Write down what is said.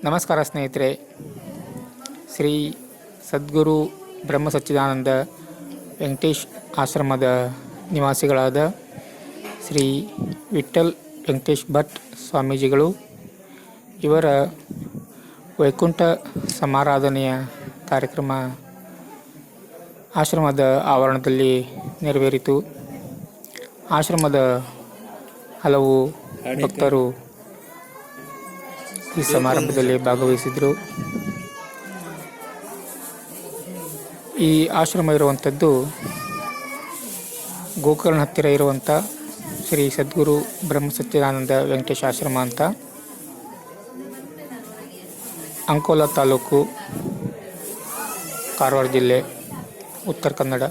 ನಮಸ್ಕಾರ ಸ್ನೇಹಿತರೆ. ಶ್ರೀ ಸದ್ಗುರು ಬ್ರಹ್ಮ ಸಚ್ಚಿದಾನಂದ ವೆಂಕಟೇಶ್ ಆಶ್ರಮದ ನಿವಾಸಿಗಳಾದ ಶ್ರೀ ವಿಠ್ಠಲ್ ವೆಂಕಟೇಶ್ ಭಟ್ ಸ್ವಾಮೀಜಿಗಳು ಇವರ ವೈಕುಂಠ ಸಮಾರಾಧನೆಯ ಕಾರ್ಯಕ್ರಮ ಆಶ್ರಮದ ಆವರಣದಲ್ಲಿ ನೆರವೇರಿತು. ಆಶ್ರಮದ ಹಲವು ಭಕ್ತರು ಈ ಸಮಾರಂಭದಲ್ಲಿ ಭಾಗವಹಿಸಿದರು. ಈ ಆಶ್ರಮ ಇರುವಂಥದ್ದು ಗೋಕರ್ಣ ಹತ್ತಿರ ಇರುವಂಥ ಶ್ರೀ ಸದ್ಗುರು ಬ್ರಹ್ಮ ಸಚ್ಚಿದಾನಂದ ವೆಂಕಟೇಶ್ ಆಶ್ರಮ ಅಂತ, ಅಂಕೋಲಾ ತಾಲೂಕು, ಕಾರವಾರ ಜಿಲ್ಲೆ, ಉತ್ತರ ಕನ್ನಡ.